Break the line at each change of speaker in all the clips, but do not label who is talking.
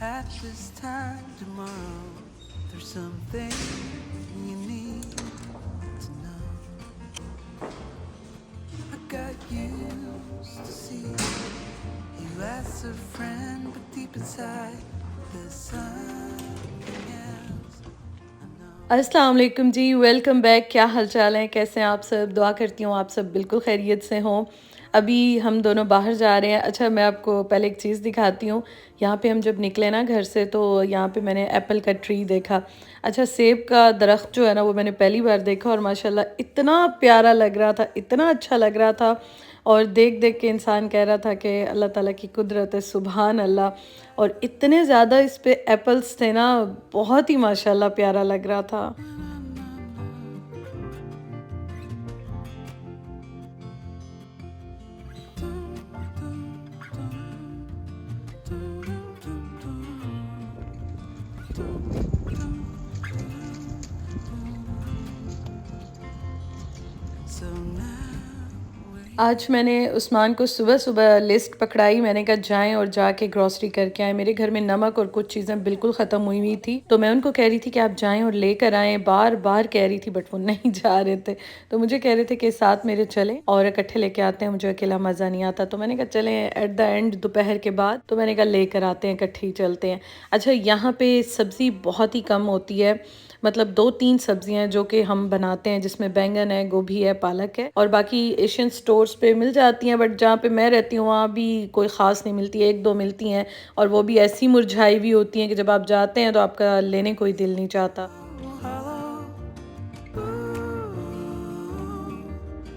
at this time tomorrow. There's something you need to know. I got used to see you as a friend, but deep inside there's something else.
अस्सलाम वालेकुम जी, welcome back. क्या हाल चाल है, कैसे हैं आप सब? दुआ करती हूँ आप सब बिल्कुल खैरियत से हों। अभी हम दोनों बाहर जा रहे हैं। अच्छा, मैं आपको पहले एक चीज़ दिखाती हूँ। यहाँ पे हम जब निकले ना घर से, तो यहाँ पे मैंने एप्पल का ट्री देखा। अच्छा, सेब का दरख्त जो है ना, वो मैंने पहली बार देखा और माशाल्लाह इतना प्यारा लग रहा था, इतना अच्छा लग रहा था। और देख देख के इंसान कह रहा था कि अल्लाह ताला की कुदरत है, सुभान अल्लाह। और इतने ज़्यादा इस पे एप्पल्स थे ना, बहुत ही माशाल्लाह प्यारा लग रहा था।
So now
आज मैंने उस्मान को सुबह-सुबह लिस्ट पकड़ाई। मैंने कहा जाएँ और जाके ग्रोसरी करके आएँ। मेरे घर में नमक और कुछ चीज़ें बिल्कुल ख़त्म हुई हुई थी, तो मैं उनको कह रही थी कि आप जाएँ और लेकर आएँ। बार-बार कह रही थी, बट वो नहीं जा रहे थे। तो मुझे कह रहे थे कि साथ मेरे चलें और इकट्ठे लेके आते हैं, मुझे अकेला मज़ा नहीं आता। तो मैंने कहा चलें एट द एंड दोपहर के बाद, तो मैंने कहा लेकर आते हैं, इकट्ठे ही चलते हैं। अच्छा, यहाँ पे सब्ज़ी बहुत ही कम होती है। मतलब 2-3 सब्जियां जो कि हम बनाते हैं, जिसमें बैंगन है, गोभी है, पालक है, और बाकी एशियन स्टोर्स पे मिल जाती हैं। बट जहाँ पे मैं रहती हूँ वहाँ भी कोई ख़ास नहीं मिलती है, 1-2 मिलती हैं, और वो भी ऐसी मुरझाई हुई होती हैं कि जब आप जाते हैं तो आपका लेने कोई दिल नहीं चाहता।
hollow,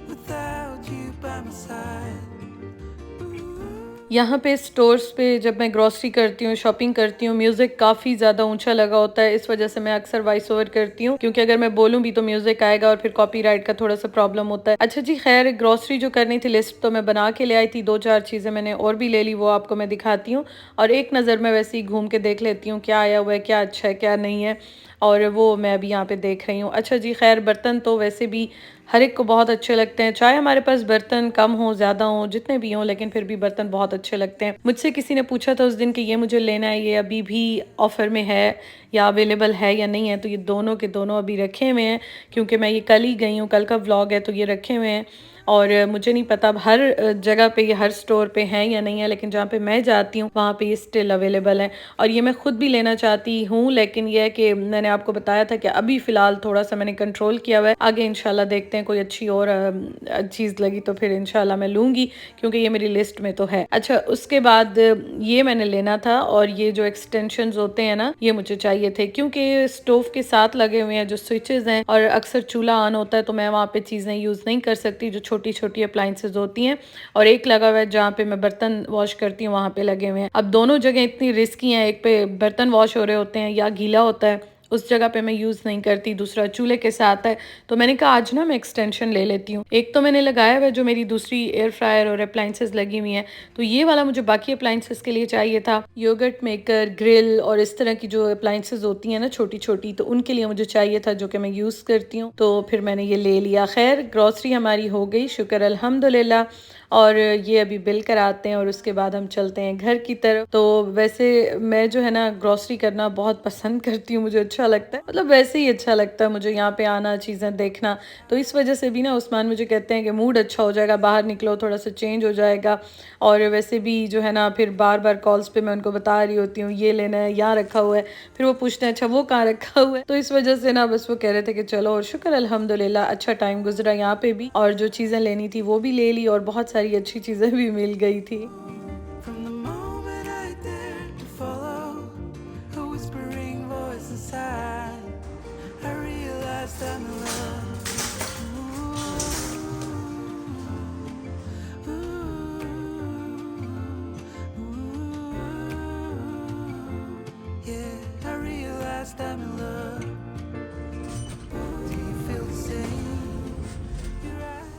without you by my side.
यहाँ पे स्टोर्स पे जब मैं ग्रॉसरी करती हूँ, शॉपिंग करती हूँ, म्यूज़िक काफ़ी ज़्यादा ऊंचा लगा होता है। इस वजह से मैं अक्सर वॉइस ओवर करती हूँ, क्योंकि अगर मैं बोलूँ भी तो म्यूज़िक आएगा और फिर कॉपीराइट का थोड़ा सा प्रॉब्लम होता है। अच्छा जी, खैर, ग्रॉसरी जो करनी थी, लिस्ट तो मैं बना के ले आई थी। 2-4 चीज़ें मैंने और भी ले ली, वो आपको मैं दिखाती हूँ। और एक नज़र मैं वैसे ही घूम के देख लेती हूँ क्या आया हुआ है, क्या अच्छा है, क्या नहीं है, और वो मैं अभी यहाँ पे देख रही हूँ। अच्छा जी, खैर, बर्तन तो वैसे भी हर एक को बहुत अच्छे लगते हैं, चाहे हमारे पास बर्तन कम हो, ज़्यादा हो, जितने भी हों, लेकिन फिर भी बर्तन बहुत अच्छे लगते हैं। मुझसे किसी ने पूछा था उस दिन कि ये मुझे लेना है, ये अभी भी ऑफ़र में है या अवेलेबल है या नहीं है, तो ये दोनों के दोनों अभी रखे हुए हैं, क्योंकि मैं ये कल ही गई हूँ, कल का व्लॉग है, तो ये रखे हुए हैं। और मुझे नहीं पता अब हर जगह पे ये हर स्टोर पे हैं या नहीं है, लेकिन जहाँ पे मैं जाती हूँ वहाँ पे ये स्टिल अवेलेबल है। और ये मैं खुद भी लेना चाहती हूँ, लेकिन ये है कि मैंने आपको बताया था कि अभी फ़िलहाल थोड़ा सा मैंने कंट्रोल किया हुआ है। आगे इंशाल्लाह देखते हैं, कोई अच्छी और चीज़ लगी तो फिर इंशाल्लाह मैं लूँगी, क्योंकि ये मेरी लिस्ट में तो है। अच्छा, उसके बाद ये मैंने लेना था, और ये जो एक्सटेंशंस होते हैं ना, ये मुझे चाहिए थे, क्योंकि स्टोव के साथ लगे हुए हैं जो स्विचेस हैं, और अक्सर चूल्हा ऑन होता है, तो मैं वहाँ पे चीज़ें यूज़ नहीं कर सकती जो छोटी छोटी अप्लाइंसेस होती हैं। और एक लगा हुआ है जहाँ पे मैं बर्तन वॉश करती हूँ, वहाँ पे लगे हुए हैं। अब दोनों जगह इतनी रिस्की हैं, एक पे बर्तन वॉश हो रहे होते हैं या गीला होता है, उस जगह पे मैं यूज़ नहीं करती। दूसरा चूल्हे के साथ है, तो मैंने कहा आज ना मैं एक्सटेंशन ले लेती हूँ। एक तो मैंने लगाया हुआ है जो मेरी दूसरी एयर फ्रायर और अप्लाइंसेस लगी हुई हैं, तो ये वाला मुझे बाकी अप्लाइंसेस के लिए चाहिए था। योगर्ट मेकर, ग्रिल और इस तरह की जो अप्लाइंसेस होती हैं ना छोटी छोटी, तो उनके लिए मुझे चाहिए था, जो कि मैं यूज़ करती हूँ, तो फिर मैंने ये ले लिया। खैर, ग्रॉसरी हमारी हो गई, शुक्र अल्हम्दुलिल्लाह। और ये अभी बिल कराते हैं और उसके बाद हम चलते हैं घर की तरफ। तो वैसे मैं जो है ना ग्रॉसरी करना बहुत पसंद करती हूँ, मुझे अच्छा लगता है, मतलब वैसे ही अच्छा लगता है मुझे यहाँ पे आना, चीज़ें देखना। तो इस वजह से भी ना उस्मान मुझे कहते हैं कि मूड अच्छा हो जाएगा, बाहर निकलो, थोड़ा सा चेंज हो जाएगा। और वैसे भी जो है ना, फिर बार बार कॉल्स पे मैं उनको बता रही होती हूँ ये लेना है, यहाँ रखा हुआ है, फिर वो पूछते हैं अच्छा वो कहाँ रखा हुआ है। तो इस वजह से ना बस वो कह रहे थे कि चलो, और शुक्र अल्हम्दुलिल्लाह अच्छा टाइम गुजरा यहाँ पे भी, और जो चीज़ें लेनी थी वो भी ले ली, और बहुत सारी अच्छी चीज़ें भी मिल गई थी।
From the moment I dared to follow a whispering voice inside, I realized I'm in love. Ooh, yeah, I realized I'm in love. Do you feel the same? Your eyes.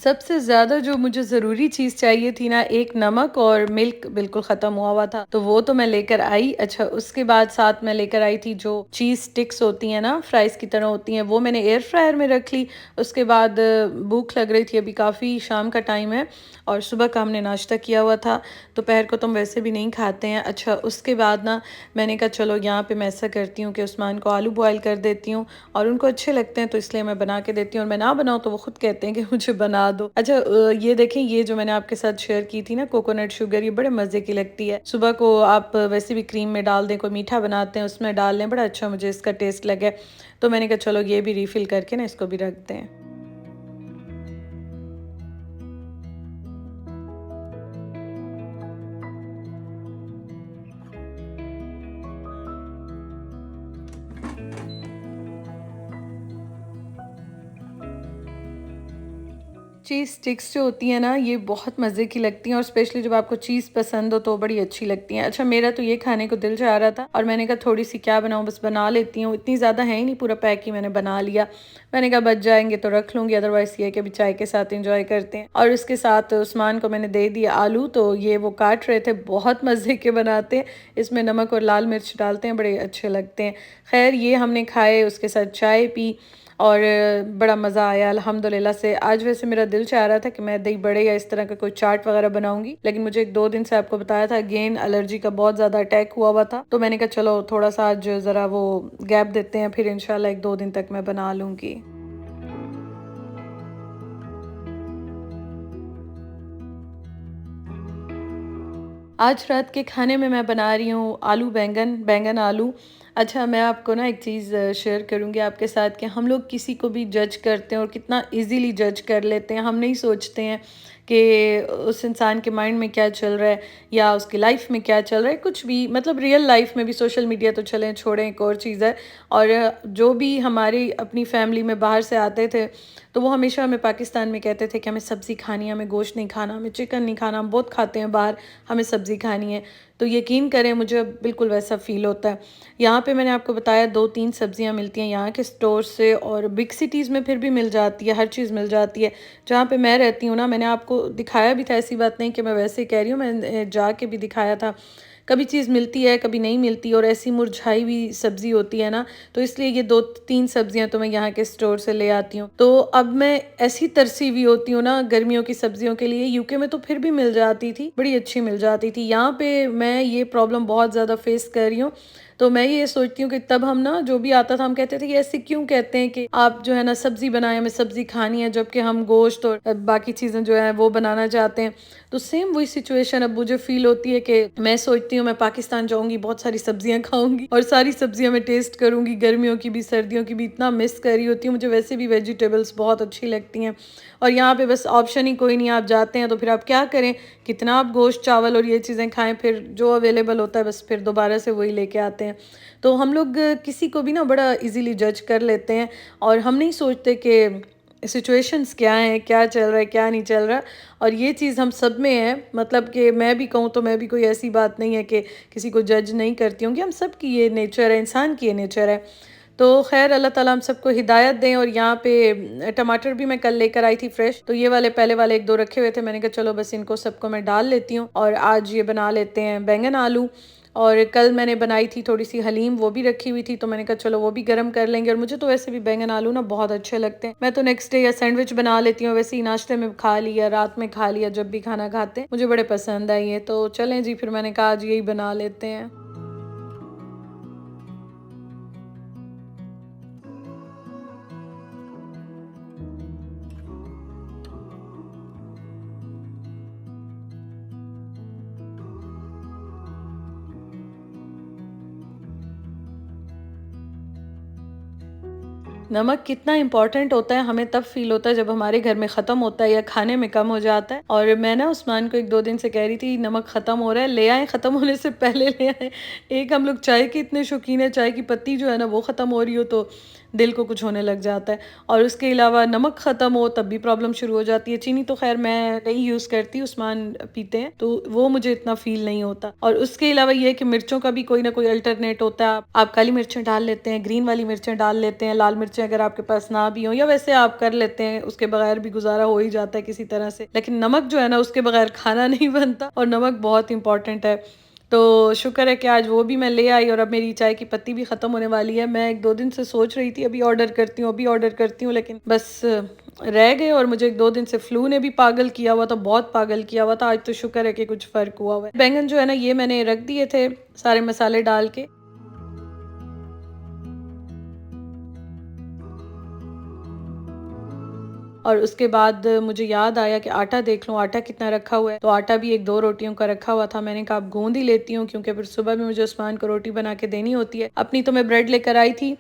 सबसे ज़्यादा जो मुझे ज़रूरी चीज़ चाहिए थी ना, एक नमक और मिल्क बिल्कुल ख़त्म हुआ हुआ था, तो वो तो मैं लेकर आई। अच्छा, उसके बाद साथ में लेकर आई थी जो चीज़ स्टिक्स होती हैं ना, फ्राइज़ की तरह होती हैं, वो मैंने एयर फ्रायर में रख ली। उसके बाद भूख लग रही थी, अभी काफ़ी शाम का टाइम है और सुबह का हमने नाश्ता किया हुआ था, दोपहर को तो हम वैसे भी नहीं खाते हैं। अच्छा, उसके बाद ना मैंने कहा चलो यहाँ पे मैं ऐसा करती हूँ कि उस्मान को आलू बॉयल कर देती हूँ और उनको अच्छे लगते हैं, तो इसलिए मैं बना के देती हूँ, और मैं ना बनाऊँ तो वो खुद कहते हैं कि मुझे बना दो। अच्छा, ये देखें, ये जो मैंने आपके साथ शेयर की थी ना कोकोनट शुगर, ये बड़े मज़े की लगती है। सुबह को आप वैसे भी क्रीम में डाल दें, कोई मीठा बनाते हैं उसमें डाल लें, बड़ा अच्छा मुझे इसका टेस्ट लगे, तो मैंने कहा चलो ये भी रिफ़िल करके ना इसको भी रख दें। चीज़ स्टिक्स जो होती हैं ना, ये बहुत मज़े की लगती हैं और स्पेशली जब आपको चीज़ पसंद हो तो बड़ी अच्छी लगती हैं। अच्छा, मेरा तो ये खाने को दिल चाह रहा था और मैंने कहा थोड़ी सी क्या बनाऊँ, बस बना लेती हूँ। इतनी ज़्यादा है ही नहीं, पूरा पैक ही मैंने बना लिया। मैंने कहा बच जाएंगे तो रख लूँगी, अदरवाइज़ ये है कि अभी चाय के साथ इंजॉय करते हैं। और इसके साथ उस्मान को मैंने दे दिया आलू, तो ये वो काट रहे थे, बहुत मज़े के बनाते हैं। इसमें नमक और लाल मिर्च डालते हैं, बड़े अच्छे लगते हैं। खैर, ये हमने खाए, उसके साथ चाय पी और बड़ा मज़ा आया अल्हम्दुलिल्लाह से। आज वैसे मेरा दिल चाह रहा था कि मैं दही बड़े या इस तरह का कोई चाट वगैरह बनाऊंगी, लेकिन मुझे 1-2 दिन से आपको बताया था अगेन एलर्जी का बहुत ज़्यादा अटैक हुआ हुआ था, तो मैंने कहा चलो थोड़ा सा आज ज़रा वो गैप देते हैं, फिर इंशाल्लाह 1-2 दिन तक मैं बना लूँगी। आज रात के खाने में मैं बना रही हूँ आलू बैंगन, बैंगन आलू। अच्छा, मैं आपको ना एक चीज़ शेयर करूँगी आपके साथ कि हम लोग किसी को भी जज करते हैं और कितना इजीली जज कर लेते हैं। हम नहीं सोचते हैं कि उस इंसान के माइंड में क्या चल रहा है या उसकी लाइफ में क्या चल रहा है, कुछ भी, मतलब रियल लाइफ में भी। सोशल मीडिया तो चलें छोड़ें, एक और चीज़ है। और जो भी हमारी अपनी फैमिली में बाहर से आते थे, तो वो हमेशा हमें पाकिस्तान में कहते थे कि हमें सब्ज़ी खानी है, हमें गोश्त नहीं खाना, हमें चिकन नहीं खाना, हम बहुत खाते हैं बाहर, हमें सब्ज़ी खानी है। तो यकीन करें, मुझे बिल्कुल वैसा फ़ील होता है। यहाँ पे मैंने आपको बताया 2-3 सब्ज़ियाँ मिलती हैं यहाँ के स्टोर से, और बिग सिटीज़ में फिर भी मिल जाती है, हर चीज़ मिल जाती है। जहाँ पे मैं रहती हूँ ना, मैंने आपको दिखाया भी था, ऐसी बात नहीं कि मैं वैसे ही कह रही हूँ, मैंने जाके भी दिखाया था। कभी चीज़ मिलती है, कभी नहीं मिलती, और ऐसी मुरझाई हुई सब्ज़ी होती है ना, तो इसलिए ये 2-3 सब्ज़ियाँ तो मैं यहाँ के स्टोर से ले आती हूँ। तो अब मैं ऐसी तरसी हुई होती हूँ ना गर्मियों की सब्ज़ियों के लिए। यूके में तो फिर भी मिल जाती थी, बड़ी अच्छी मिल जाती थी। यहाँ पे मैं ये प्रॉब्लम बहुत ज़्यादा फेस कर रही हूँ। तो मैं ये सोचती हूँ कि तब हम ना, जो भी आता था, हम कहते थे कि ऐसे क्यों कहते हैं कि आप जो है ना सब्ज़ी बनाएं, हमें सब्ज़ी खानी है, जबकि हम गोश्त और बाकी चीज़ें जो है वो बनाना चाहते हैं। तो सेम वही सिचुएशन अब मुझे फील होती है कि मैं सोचती हूँ मैं पाकिस्तान जाऊँगी, बहुत सारी सब्जियाँ खाऊंगी और सारी सब्जियाँ मैं टेस्ट करूँगी, गर्मियों की भी सर्दियों की भी। इतना मिस कर रही होती हूँ, मुझे वैसे भी वेजिटेबल्स बहुत अच्छी लगती हैं, और यहाँ पे बस ऑप्शन ही कोई नहीं। आप जाते हैं तो फिर आप क्या करें, कितना आप गोश्त चावल और ये चीज़ें खाएं, फिर जो अवेलेबल होता है बस फिर दोबारा से वही लेके आते हैं। तो हम लोग किसी को भी ना बड़ा इजीली जज कर लेते हैं, और हम नहीं सोचते कि सिचुएशंस क्या हैं, क्या चल रहा है, क्या नहीं चल रहा। और ये चीज़ हम सब में है, मतलब कि मैं भी कहूँ तो मैं भी, कोई ऐसी बात नहीं है कि किसी को जज नहीं करती हूँ, कि हम सब की ये नेचर है, इंसान की ये नेचर है। तो खैर, अल्लाह ताला हम सबको हिदायत दें। और यहाँ पे टमाटर भी मैं कल लेकर आई थी फ्रेश, तो ये वाले पहले वाले 1-2 रखे हुए थे, मैंने कहा चलो बस इनको सबको मैं डाल लेती हूँ और आज ये बना लेते हैं बैंगन आलू। और कल मैंने बनाई थी थोड़ी सी हलीम, वो भी रखी हुई थी, तो मैंने कहा चलो वो भी गर्म कर लेंगे। और मुझे तो वैसे भी बैंगन आलू ना बहुत अच्छे लगते हैं। मैं तो नेक्स्ट डे या सैंडविच बना लेती हूँ, वैसे ही नाश्ते में खा लिया, रात में खा लिया, जब भी खाना खाते हैं मुझे बड़े पसंद आई है। तो चलें जी, फिर मैंने कहा आज यही बना लेते हैं। नमक कितना इम्पोर्टेंट होता है हमें तब फील होता है जब हमारे घर में ख़त्म होता है या खाने में कम हो जाता है। और मैं ना उस्मान को 1-2 दिन से कह रही थी नमक ख़त्म हो रहा है, ले आए, ख़त्म होने से पहले ले आए। एक हम लोग चाय के इतने शौकीन है, चाय की पत्ती जो है ना वो ख़त्म हो रही हो तो दिल को कुछ होने लग जाता है। और उसके अलावा नमक ख़त्म हो तब भी प्रॉब्लम शुरू हो जाती है। चीनी तो खैर मैं नहीं यूज़ करती, उस्मान पीते हैं तो वो मुझे इतना फ़ील नहीं होता। और उसके अलावा ये है कि मिर्चों का भी कोई ना कोई अल्टरनेट होता है। आप काली मिर्चें डाल लेते हैं, ग्रीन वाली मिर्चें डाल लेते हैं, लाल मिर्चें अगर आपके पास ना भी हों, या वैसे आप कर लेते हैं, उसके बगैर भी गुजारा हो ही जाता है किसी तरह से। लेकिन नमक जो है ना, उसके बगैर खाना नहीं बनता और नमक बहुत इंपॉर्टेंट है। तो शुक्र है कि आज वो भी मैं ले आई और अब मेरी चाय की पत्ती भी ख़त्म होने वाली है। मैं 1-2 दिन से सोच रही थी अभी ऑर्डर करती हूँ, अभी ऑर्डर करती हूँ, लेकिन बस रह गए। और मुझे 1-2 दिन से फ्लू ने भी पागल किया हुआ था, बहुत पागल किया हुआ था। आज तो शुक्र है कि कुछ फ़र्क हुआ हुआ है। बैंगन जो है ना, ये मैंने रख दिए थे सारे मसाले डाल के। और उसके बाद मुझे याद आया कि आटा देख लूँ, आटा कितना रखा हुआ है। तो आटा भी 1-2 रोटियों का रखा हुआ था। मैंने कहा अब गूँध ही लेती हूँ, क्योंकि फिर सुबह भी मुझे उस्मान को रोटी बना के देनी होती है। अपनी तो मैं ब्रेड लेकर आई थी,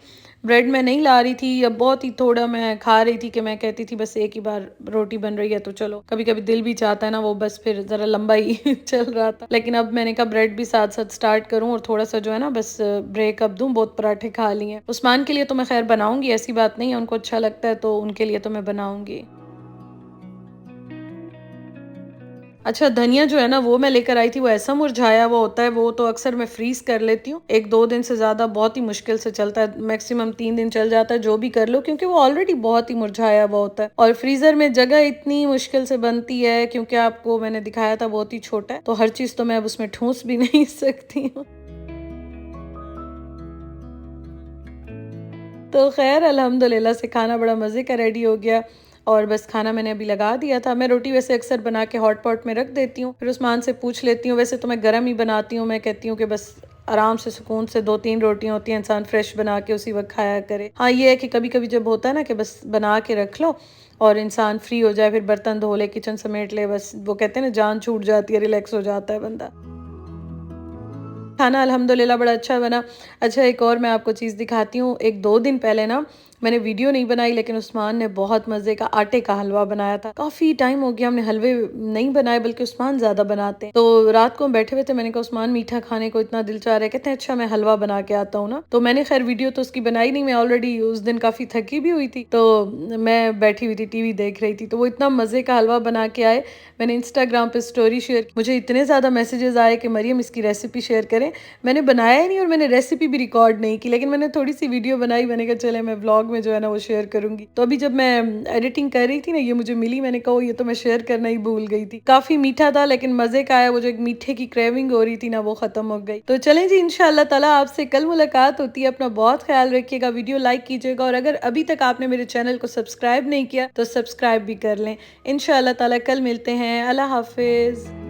ब्रेड मैं नहीं ला रही थी, अब बहुत ही थोड़ा मैं खा रही थी कि मैं कहती थी बस एक ही बार रोटी बन रही है तो चलो। कभी-कभी दिल भी चाहता है ना, वो बस फिर ज़रा लंबा ही चल रहा था। लेकिन अब मैंने कहा ब्रेड भी साथ-साथ स्टार्ट करूँ और थोड़ा-सा जो है ना बस ब्रेक अब दूँ, बहुत पराठे खा लिए हैं। उस्मान के लिए तो मैं खैर बनाऊँगी, ऐसी बात नहीं है, उनको अच्छा लगता है तो उनके लिए तो मैं बनाऊँगी। अच्छा, धनिया जो है ना वो मैं लेकर आई थी, वो ऐसा मुरझाया हुआ होता है, वो तो अक्सर मैं फ्रीज़ कर लेती हूँ। 1-2 दिन से ज़्यादा बहुत ही मुश्किल से चलता है, मैक्सिमम 3 दिन चल जाता है जो भी कर लो, क्योंकि वो ऑलरेडी बहुत ही मुरझाया हुआ होता है। और फ्रीज़र में जगह इतनी मुश्किल से बनती है, क्योंकि आपको मैंने दिखाया था बहुत ही छोटा है, तो हर चीज़ तो मैं अब उसमें ठूँस भी नहीं सकती हूँ। तो ख़ैर अल्हम्दुलिल्लाह से खाना बड़ा मज़े का रेडी हो गया। और बस खाना मैंने अभी लगा दिया था। मैं रोटी वैसे अक्सर बना के हॉट पॉट में रख देती हूँ, फिर उस्मान से पूछ लेती हूँ। वैसे तो मैं गरम ही बनाती हूँ, मैं कहती हूँ कि बस आराम से सुकून से 2-3 रोटियाँ होती हैं, इंसान फ्रेश बना के उसी वक्त खाया करे। हाँ, ये है कि कभी-कभी जब होता है ना कि बस बना के रख लो और इंसान फ्री हो जाए, फिर बर्तन धो ले, किचन समेट ले, बस वो कहते हैं ना जान छूट जाती है, रिलैक्स हो जाता है बंदा। खाना अल्हम्दुलिल्लाह बड़ा अच्छा बना। अच्छा, एक और मैं आपको चीज़ दिखाती हूँ। 1-2 दिन पहले ना मैंने वीडियो नहीं बनाई, लेकिन उस्मान ने बहुत मज़े का आटे का हलवा बनाया था। काफ़ी टाइम हो गया हमने हलवे नहीं बनाए, बल्कि उस्मान ज़्यादा बनाते हैं। तो रात को हम बैठे हुए थे, मैंने कहा उस्मान मीठा खाने को इतना दिल चाह रहा है, कहते हैं अच्छा मैं हलवा बना के आता हूँ ना। तो मैंने खैर वीडियो तो उसकी बनाई नहीं, मैं ऑलरेडी उस दिन काफ़ी थकी भी हुई थी, तो मैं बैठी हुई थी टीवी देख रही थी, तो वो इतना मज़े का हलवा बना के आए। मैंने इंस्टाग्राम पे स्टोरी शेयर की, मुझे इतने ज़्यादा मैसेजेस आए कि मरियम इसकी रेसिपी शेयर करें। मैंने बनाया ही नहीं और मैंने रेसिपी भी रिकॉर्ड नहीं की, लेकिन मैंने थोड़ी सी वीडियो बनाई। मैंने कहा चले मैं व्लॉग में जो है ना वो शेयर करूंगी। तो अभी जब मैं एडिटिंग कर रही थी ना, ये मुझे मिली, मैंने कहा ये तो मैं शेयर करना ही भूल गई थी। काफी मीठा था लेकिन मजे का आया, वो जो एक मीठे की क्रेविंग हो रही थी ना वो खत्म हो गई। तो चलें जी, इंशाअल्लाह ताला आपसे कल मुलाकात होती है। अपना बहुत ख्याल रखिएगा, वीडियो लाइक कीजिएगा और अगर अभी तक आपने मेरे चैनल को सब्सक्राइब नहीं किया तो सब्सक्राइब भी कर लें। इंशाअल्लाह ताला कल मिलते हैं। अल्लाह हाफिज।